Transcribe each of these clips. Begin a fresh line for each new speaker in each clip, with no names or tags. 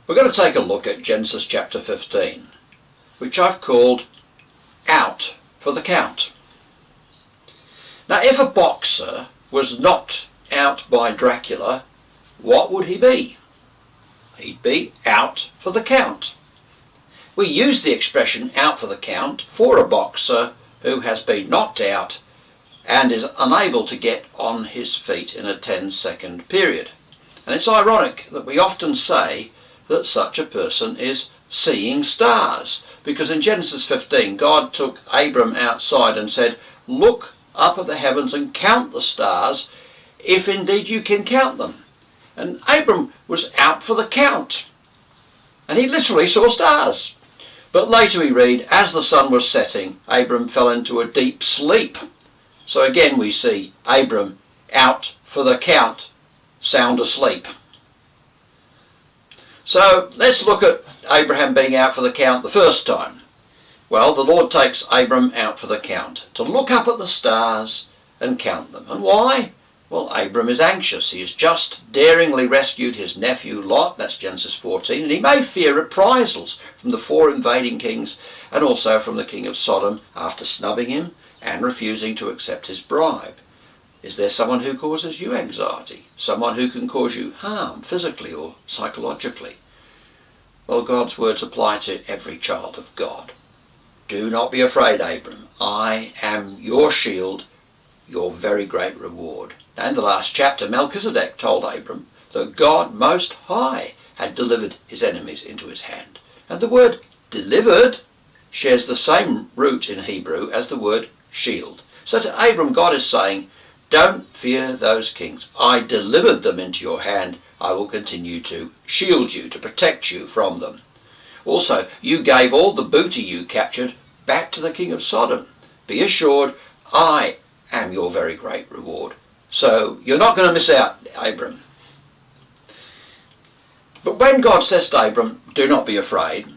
We're going to take a look at Genesis chapter 15, which I've called Out for the Count. Now, if a boxer was knocked out by Dracula, what would he be? He'd be out for the count. We use the expression out for the count for a boxer who has been knocked out and is unable to get on his feet in a 10-second period. And it's ironic that we often say that such a person is seeing stars, because in Genesis 15 God took Abram outside and said, look up at the heavens and count the stars, if indeed you can count them. And Abram was out for the count, and he literally saw stars. But later we read, as the sun was setting, Abram fell into a deep sleep. So again we see Abram out for the count, sound asleep. So let's look at Abraham being out for the count the first time. Well, the Lord takes Abram out for the count, to look up at the stars and count them. And why? Well, Abram is anxious. He has just daringly rescued his nephew Lot, that's Genesis 14, and he may fear reprisals from the 4 invading kings and also from the king of Sodom after snubbing him and refusing to accept his bribe. Is there someone who causes you anxiety? Someone who can cause you harm, physically or psychologically? Well, God's words apply to every child of God. Do not be afraid, Abram. I am your shield, your very great reward. Now, in the last chapter, Melchizedek told Abram that God Most High had delivered his enemies into his hand. And the word delivered shares the same root in Hebrew as the word shield. So to Abram, God is saying, don't fear those kings. I delivered them into your hand. I will continue to shield you, to protect you from them. Also, you gave all the booty you captured back to the king of Sodom. Be assured, I am your very great reward. So you're not going to miss out, Abram. But when God says to Abram, do not be afraid,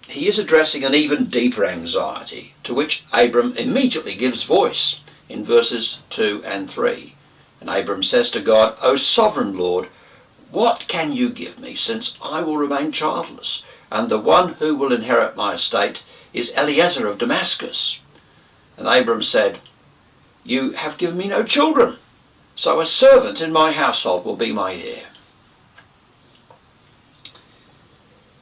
he is addressing an even deeper anxiety, to which Abram immediately gives voice in verses 2 and 3. And Abram says to God, O sovereign Lord, what can you give me, since I will remain childless, and the one who will inherit my estate is Eliezer of Damascus? And Abram said, you have given me no children, so a servant in my household will be my heir.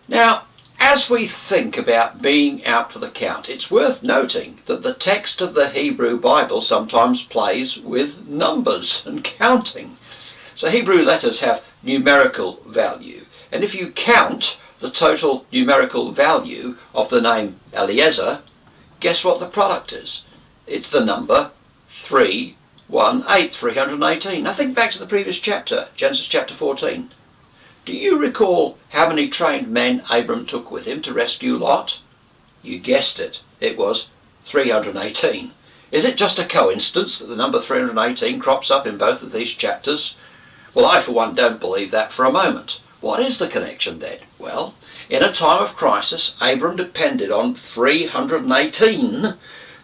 Now, as we think about being out for the count, it's worth noting that the text of the Hebrew Bible sometimes plays with numbers and counting. So Hebrew letters have numerical value, and if you count the total numerical value of the name Eliezer, guess what the product is? It's the number 318. Now think back to the previous chapter, Genesis chapter 14. Do you recall how many trained men Abram took with him to rescue Lot? You guessed it, it was 318. Is it just a coincidence that the number 318 crops up in both of these chapters? Well, I for one don't believe that for a moment. What is the connection then? Well, in a time of crisis, Abram depended on 318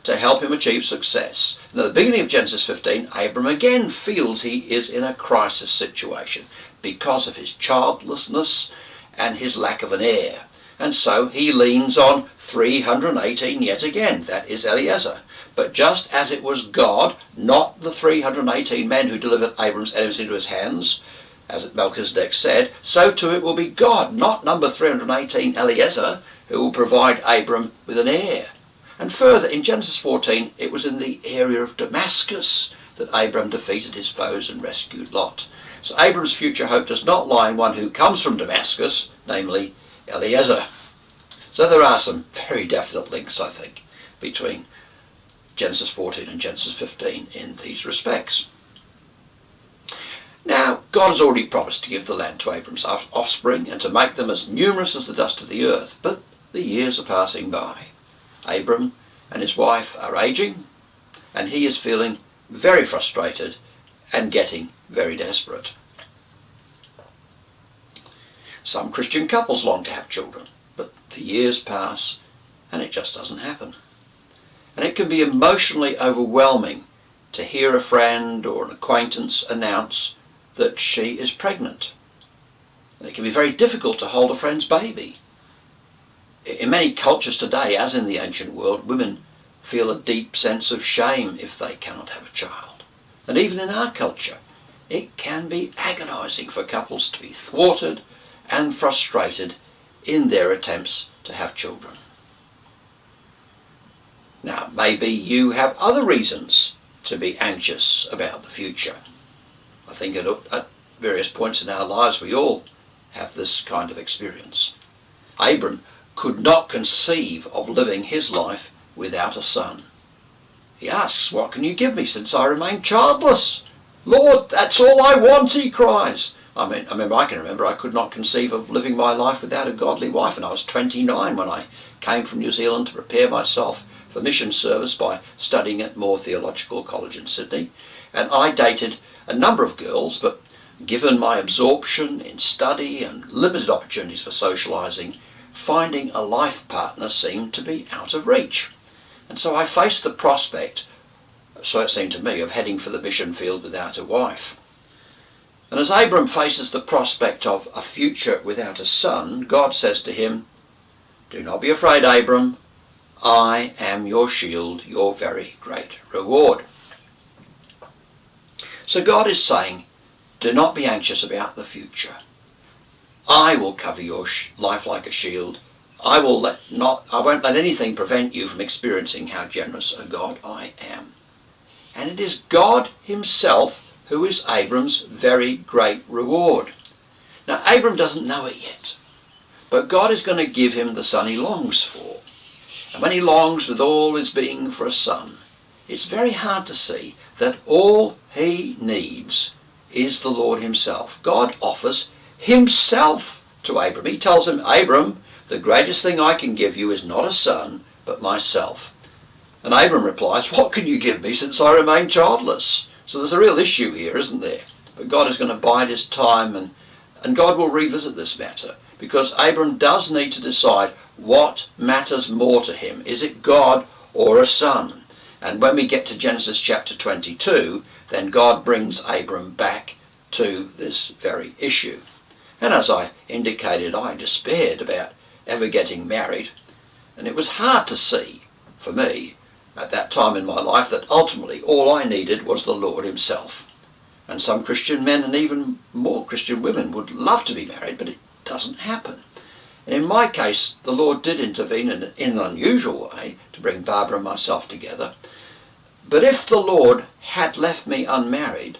to help him achieve success. And at the beginning of Genesis 15, Abram again feels he is in a crisis situation because of his childlessness and his lack of an heir. And so he leans on 318 yet again, that is Eliezer. But just as it was God, not the 318 men who delivered Abram's enemies into his hands, as Melchizedek said, so too it will be God, not number 318 Eliezer, who will provide Abram with an heir. And further, in Genesis 14, it was in the area of Damascus that Abram defeated his foes and rescued Lot. So Abram's future hope does not lie in one who comes from Damascus, namely Eliezer. So there are some very definite links, I think, between Genesis 14 and Genesis 15 in these respects. Now, God has already promised to give the land to Abram's offspring and to make them as numerous as the dust of the earth, but the years are passing by. Abram and his wife are aging, and he is feeling very frustrated and getting very desperate. Some Christian couples long to have children, but the years pass and it just doesn't happen. And it can be emotionally overwhelming to hear a friend or an acquaintance announce that she is pregnant. And it can be very difficult to hold a friend's baby. In many cultures today, as in the ancient world, women feel a deep sense of shame if they cannot have a child. And even in our culture, it can be agonising for couples to be thwarted and frustrated in their attempts to have children. Now, maybe you have other reasons to be anxious about the future. I think at various points in our lives we all have this kind of experience. Abram could not conceive of living his life without a son. He asks, "What can you give me since I remain childless?" "Lord, that's all I want," he cries. I can remember I could not conceive of living my life without a godly wife, and I was 29 when I came from New Zealand to prepare myself for mission service by studying at Moore Theological College in Sydney. And I dated a number of girls, but given my absorption in study and limited opportunities for socialising, finding a life partner seemed to be out of reach. And so I faced the prospect, so it seemed to me, of heading for the mission field without a wife. And as Abram faces the prospect of a future without a son, God says to him, "Do not be afraid, Abram. I am your shield, your very great reward." So God is saying, do not be anxious about the future. I will cover your life like a shield. I won't let anything prevent you from experiencing how generous a God I am. And it is God himself who is Abram's very great reward. Now, Abram doesn't know it yet, but God is going to give him the son he longs for. And when he longs with all his being for a son, it's very hard to see that all he needs is the Lord himself. God offers himself to Abram. He tells him, "Abram, the greatest thing I can give you is not a son, but myself." And Abram replies, "What can you give me since I remain childless?" So there's a real issue here, isn't there? But God is going to bide his time, and God will revisit this matter, because Abram does need to decide what matters more to him. Is it God or a son? And when we get to Genesis chapter 22, then God brings Abram back to this very issue. And as I indicated, I despaired about ever getting married, and it was hard to see, for me, at that time in my life, that ultimately all I needed was the Lord himself. And some Christian men and even more Christian women would love to be married, but it doesn't happen. And in my case, the Lord did intervene in an unusual way to bring Barbara and myself together. But if the Lord had left me unmarried,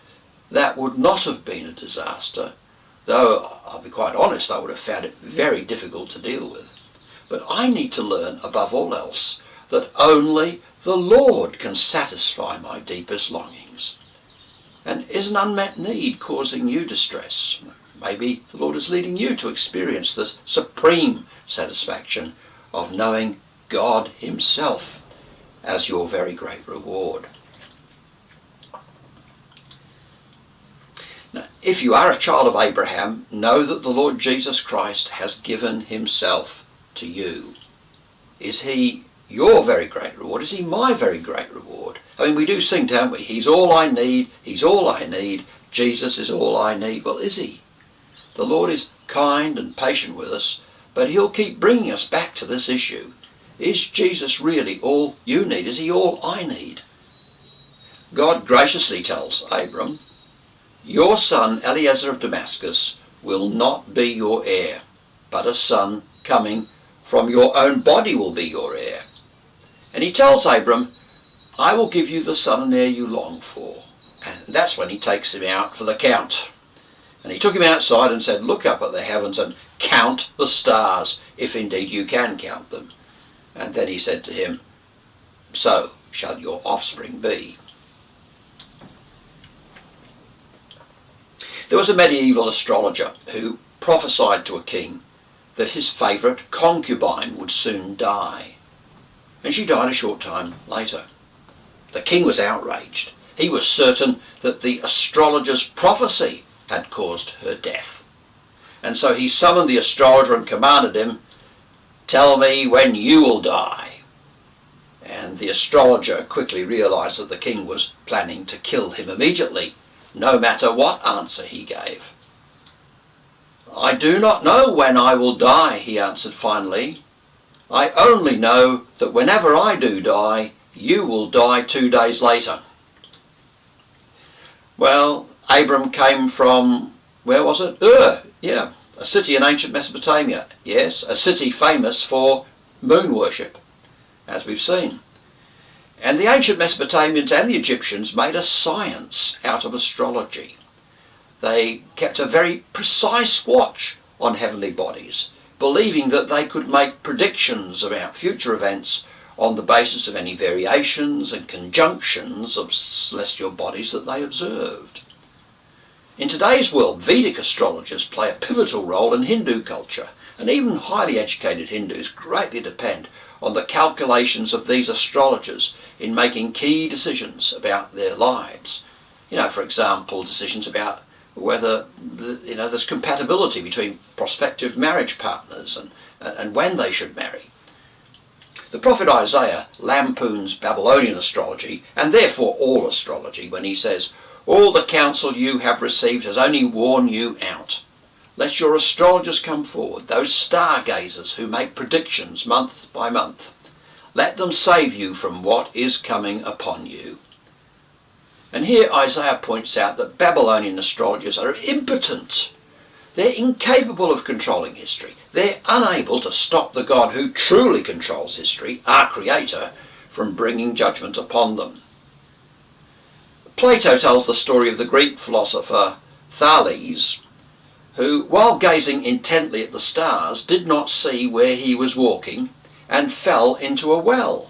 that would not have been a disaster, though I'll be quite honest, I would have found it very difficult to deal with. But I need to learn, above all else, that only the Lord can satisfy my deepest longings. And is an unmet need causing you distress? Maybe the Lord is leading you to experience the supreme satisfaction of knowing God himself as your very great reward. Now, if you are a child of Abraham, know that the Lord Jesus Christ has given himself to you. Is he your very great reward? Is he my very great reward? I mean, we do sing, don't we? He's all I need, he's all I need, Jesus is all I need. Well, is he? The Lord is kind and patient with us, but he'll keep bringing us back to this issue. Is Jesus really all you need? Is he all I need? God graciously tells Abram, "Your son Eliezer of Damascus will not be your heir, but a son coming from your own body will be your heir." And he tells Abram, "I will give you the son and heir you long for." And that's when he takes him out for the count. And he took him outside and said, "Look up at the heavens and count the stars, if indeed you can count them." And then he said to him, "So shall your offspring be." There was a medieval astrologer who prophesied to a king that his favourite concubine would soon die. And she died a short time later. The king was outraged. He was certain that the astrologer's prophecy had caused her death. And so he summoned the astrologer and commanded him, "Tell me when you will die." And the astrologer quickly realised that the king was planning to kill him immediately, no matter what answer he gave. I do not know when I will die, he answered finally. I only know that whenever I do die, you will die 2 days later. Well, Abram came from, where was it? Yeah, a city in ancient Mesopotamia. Yes, a city famous for moon worship, as we've seen. And the ancient Mesopotamians and the Egyptians made a science out of astrology. They kept a very precise watch on heavenly bodies, believing that they could make predictions about future events on the basis of any variations and conjunctions of celestial bodies that they observed. In today's world, Vedic astrologers play a pivotal role in Hindu culture, and even highly educated Hindus greatly depend on the calculations of these astrologers in making key decisions about their lives. For example, decisions about whether there's compatibility between prospective marriage partners and when they should marry. The prophet Isaiah lampoons Babylonian astrology, and therefore all astrology, when he says, "All the counsel you have received has only worn you out. Let your astrologers come forward, those stargazers who make predictions month by month. Let them save you from what is coming upon you." And here Isaiah points out that Babylonian astrologers are impotent. They're incapable of controlling history. They're unable to stop the God who truly controls history, our Creator, from bringing judgment upon them. Plato tells the story of the Greek philosopher Thales, who, while gazing intently at the stars, did not see where he was walking and fell into a well.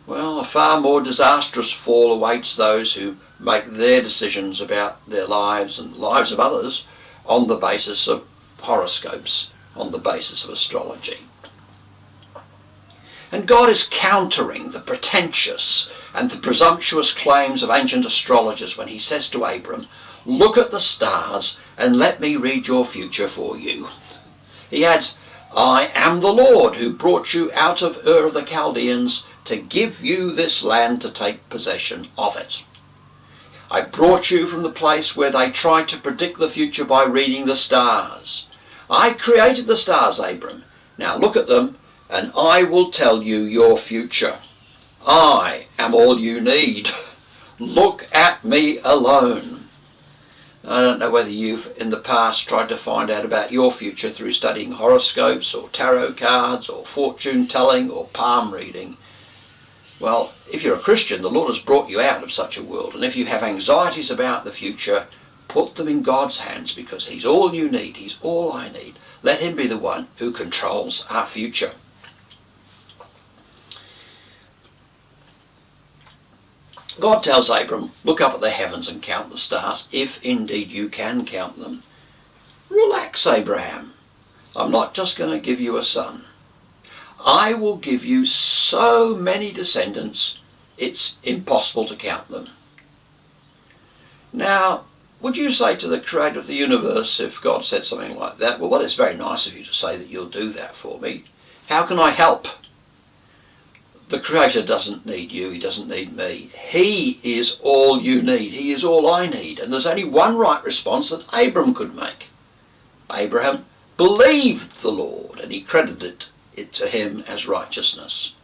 Well, a far more disastrous fall awaits those who make their decisions about their lives and the lives of others on the basis of horoscopes, on the basis of astrology. And God is countering the pretentious and the presumptuous claims of ancient astrologers when he says to Abram, "Look at the stars and let me read your future for you." He adds, "I am the Lord who brought you out of Ur of the Chaldeans to give you this land to take possession of it. I brought you from the place where they tried to predict the future by reading the stars. I created the stars, Abram. Now look at them and I will tell you your future. I am all you need. Look at me alone." I don't know whether you've in the past tried to find out about your future through studying horoscopes or tarot cards or fortune telling or palm reading. Well, if you're a Christian, the Lord has brought you out of such a world, and if you have anxieties about the future, put them in God's hands, because he's all you need. He's all I need. Let him be the one who controls our future. God tells Abram, "Look up at the heavens and count the stars, if indeed you can count them." Relax, Abraham. I'm not just going to give you a son. I will give you so many descendants, it's impossible to count them. Now, would you say to the creator of the universe, if God said something like that, "Well, it's very nice of you to say that you'll do that for me. How can I help?" The creator doesn't need you, he doesn't need me. He is all you need, he is all I need. And there's only one right response that Abram could make. Abraham believed the Lord, and he credited it to him as righteousness.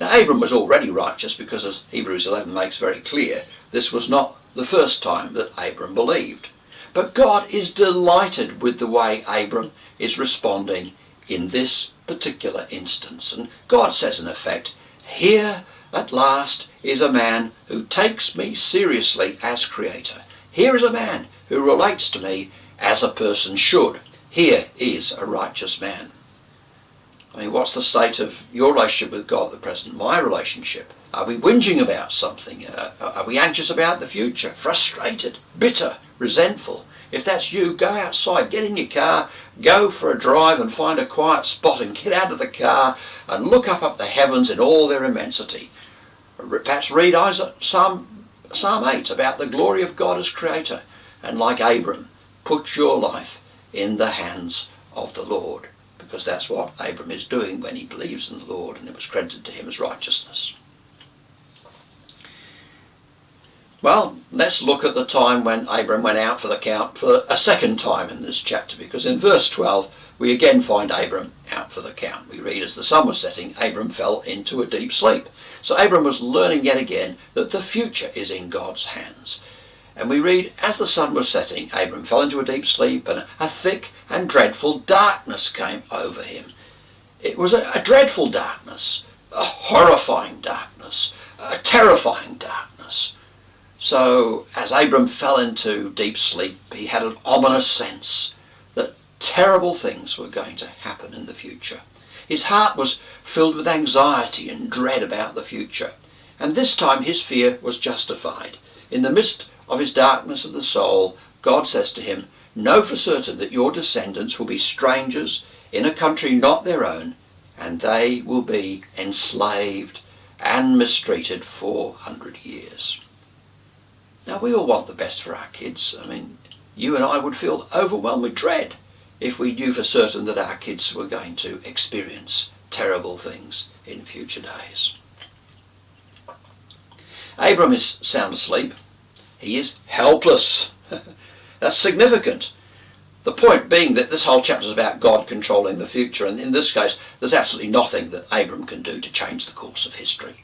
Now, Abram was already righteous because, as Hebrews 11 makes very clear, this was not the first time that Abram believed. But God is delighted with the way Abram is responding in this particular instance. And God says in effect, "Here at last is a man who takes me seriously as creator. Here is a man who relates to me as a person should. Here is a righteous man." I mean, what's the state of your relationship with God at the present? My relationship? Are we whinging about something? Are we anxious about the future? Frustrated? Bitter? Resentful? If that's you, go outside, get in your car, go for a drive and find a quiet spot and get out of the car and look up at the heavens in all their immensity. Perhaps read Psalm 8 about the glory of God as creator, and like Abram, put your life in the hands of the Lord, because that's what Abram is doing when he believes in the Lord, and it was credited to him as righteousness. Well, let's look at the time when Abram went out for the count for a second time in this chapter, because in verse 12 we again find Abram out for the count. We read, as the sun was setting, Abram fell into a deep sleep. So Abram was learning yet again that the future is in God's hands. And we read, as the sun was setting, Abram fell into a deep sleep, and a thick and dreadful darkness came over him. It was a dreadful darkness, a horrifying darkness, a terrifying darkness. So as Abram fell into deep sleep, he had an ominous sense that terrible things were going to happen in the future. His heart was filled with anxiety and dread about the future. And this time his fear was justified. In the midst of his darkness of the soul, God says to him, "Know for certain that your descendants will be strangers in a country not their own, and they will be enslaved and mistreated 400 years. Now, we all want the best for our kids. I mean, you and I would feel overwhelmed with dread if we knew for certain that our kids were going to experience terrible things in future days. Abram is sound asleep. He is helpless. That's significant. The point being that this whole chapter is about God controlling the future, and in this case there's absolutely nothing that Abram can do to change the course of history.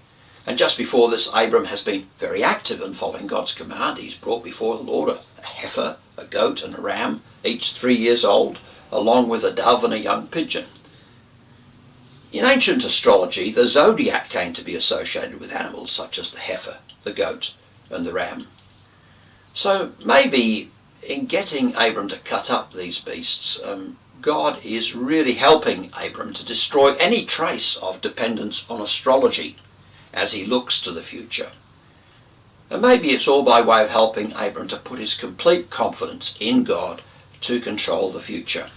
And just before this, Abram has been very active in following God's command. He's brought before the Lord a heifer, a goat and a ram, each 3 years old, along with a dove and a young pigeon. In ancient astrology, the zodiac came to be associated with animals such as the heifer, the goat and the ram. So maybe in getting Abram to cut up these beasts, God is really helping Abram to destroy any trace of dependence on astrology as he looks to the future. And maybe it's all by way of helping Abram to put his complete confidence in God to control the future.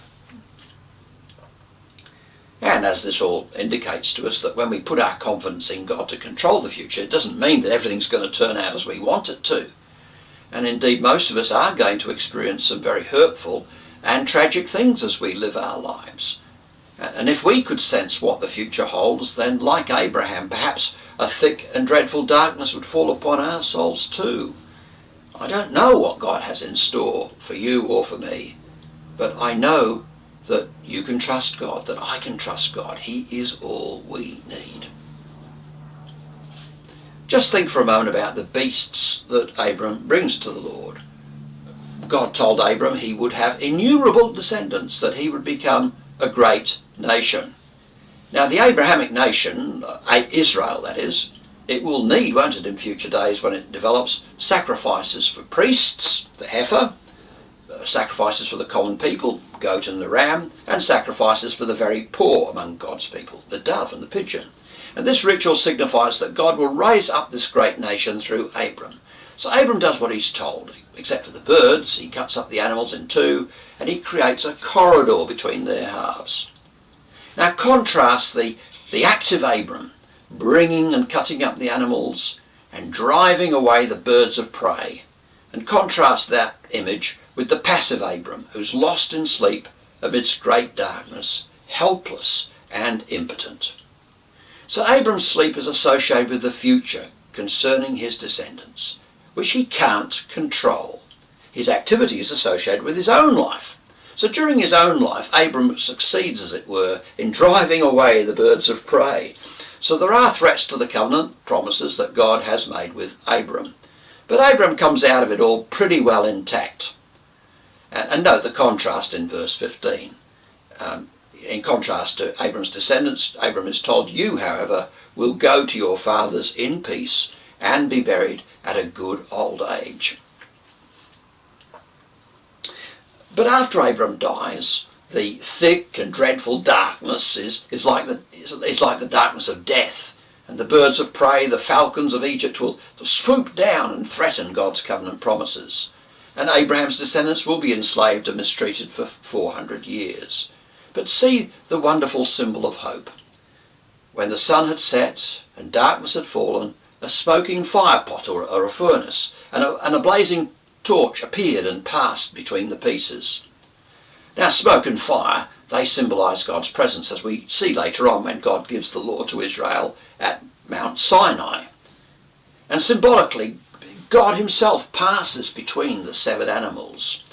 And as this all indicates to us, that when we put our confidence in God to control the future, it doesn't mean that everything's going to turn out as we want it to. And indeed, most of us are going to experience some very hurtful and tragic things as we live our lives. And if we could sense what the future holds, then like Abraham, perhaps a thick and dreadful darkness would fall upon our souls too. I don't know what God has in store for you or for me, but I know that you can trust God, that I can trust God. He is all we need. Just think for a moment about the beasts that Abram brings to the Lord. God told Abram he would have innumerable descendants, that he would become a great nation. Now the Abrahamic nation, Israel that is, it will need, won't it, in future days when it develops, sacrifices for priests, the heifer, sacrifices for the common people, goat and the ram, and sacrifices for the very poor among God's people, the dove and the pigeon. And this ritual signifies that God will raise up this great nation through Abram. So Abram does what he's told. Except for the birds, he cuts up the animals in two, and he creates a corridor between their halves. Now contrast the active Abram, bringing and cutting up the animals and driving away the birds of prey, and contrast that image with the passive Abram, who's lost in sleep amidst great darkness, helpless and impotent. So Abram's sleep is associated with the future concerning his descendants, which he can't control. His activity is associated with his own life. So during his own life, Abram succeeds, as it were, in driving away the birds of prey. So there are threats to the covenant promises that God has made with Abram. But Abram comes out of it all pretty well intact. And note the contrast in verse 15. In contrast to Abram's descendants, Abram is told, "You, however, will go to your fathers in peace and be buried at a good old age." But after Abram dies, the thick and dreadful darkness is like the darkness of death, and the birds of prey, the falcons of Egypt, will swoop down and threaten God's covenant promises. And Abraham's descendants will be enslaved and mistreated for 400 years. But see the wonderful symbol of hope. When the sun had set and darkness had fallen, a smoking firepot or a furnace and a blazing torch appeared and passed between the pieces. Now smoke and fire, they symbolise God's presence, as we see later on when God gives the law to Israel at Mount Sinai. And symbolically, God himself passes between the severed animals.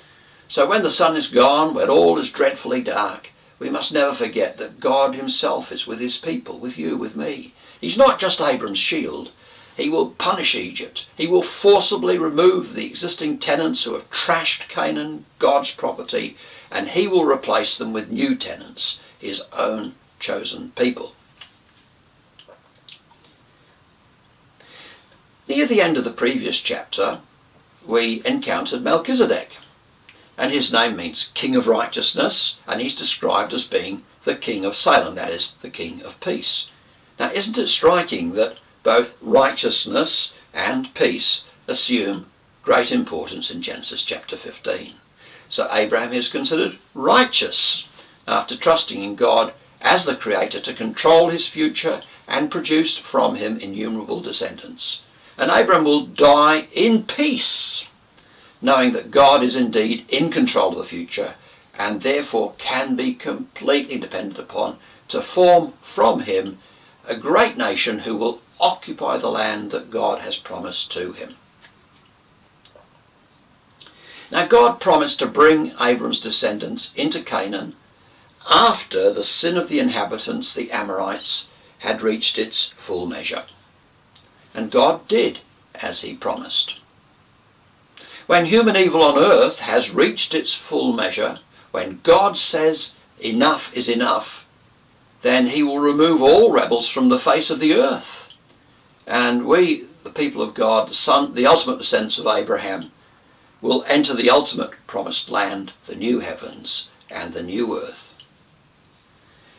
So when the sun is gone, when all is dreadfully dark, we must never forget that God himself is with his people, with you, with me. He's not just Abram's shield. He will punish Egypt. He will forcibly remove the existing tenants who have trashed Canaan, God's property, and he will replace them with new tenants, his own chosen people. Near the end of the previous chapter, we encountered Melchizedek, and his name means King of Righteousness, and he's described as being the King of Salem, that is, the King of Peace. Now, isn't it striking that both righteousness and peace assume great importance in Genesis chapter 15? So Abraham is considered righteous after trusting in God as the Creator to control his future and produce from him innumerable descendants. And Abraham will die in peace, knowing that God is indeed in control of the future and therefore can be completely depended upon to form from him a great nation who will occupy the land that God has promised to him. Now, God promised to bring Abram's descendants into Canaan after the sin of the inhabitants, the Amorites, had reached its full measure. And God did as he promised. When human evil on earth has reached its full measure, when God says enough is enough, then he will remove all rebels from the face of the earth. And we, the people of God, the ultimate descendants of Abraham, will enter the ultimate promised land, the new heavens and the new earth.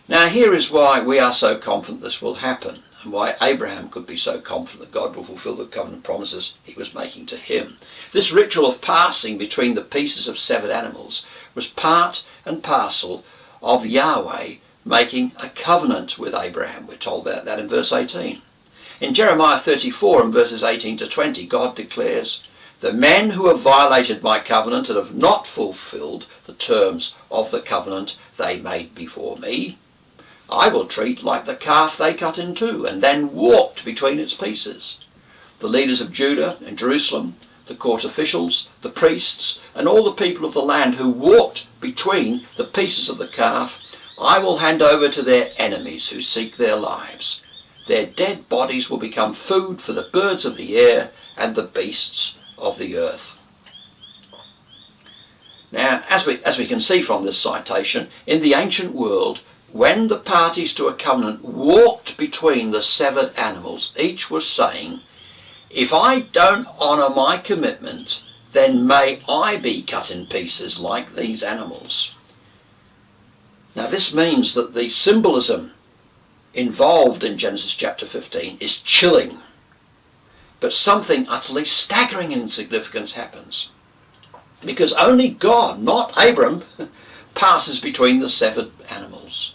Now, here is why we are so confident this will happen, and why Abraham could be so confident that God will fulfill the covenant promises he was making to him. This ritual of passing between the pieces of severed animals was part and parcel of Yahweh making a covenant with Abraham. We're told about that in verse 18. In Jeremiah 34 and verses 18 to 20, God declares, "The men who have violated my covenant and have not fulfilled the terms of the covenant they made before me, I will treat like the calf they cut in two and then walked between its pieces. The leaders of Judah and Jerusalem, the court officials, the priests, and all the people of the land who walked between the pieces of the calf, I will hand over to their enemies who seek their lives. Their dead bodies will become food for the birds of the air and the beasts of the earth." Now, as we can see from this citation, in the ancient world, when the parties to a covenant walked between the severed animals, each was saying, "If I don't honour my commitment, then may I be cut in pieces like these animals." Now, this means that the symbolism involved in Genesis chapter 15 is chilling. But something utterly staggering in significance happens. Because only God, not Abram, passes between the severed animals.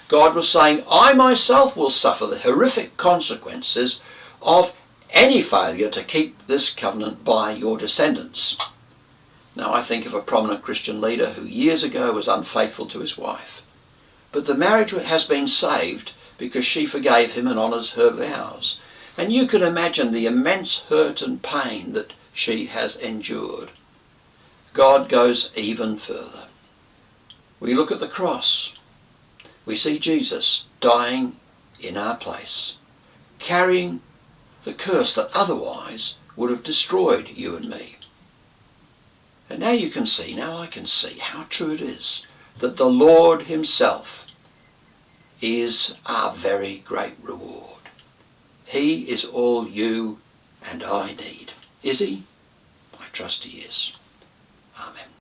God was saying, I myself will suffer the horrific consequences of any failure to keep this covenant by your descendants. Now, I think of a prominent Christian leader who years ago was unfaithful to his wife. But the marriage has been saved because she forgave him and honours her vows. And you can imagine the immense hurt and pain that she has endured. God goes even further. We look at the cross. We see Jesus dying in our place, carrying the curse that otherwise would have destroyed you and me. And now you can see, now I can see how true it is that the Lord himself is our very great reward. He is all you and I need. Is he? I trust he is. Amen.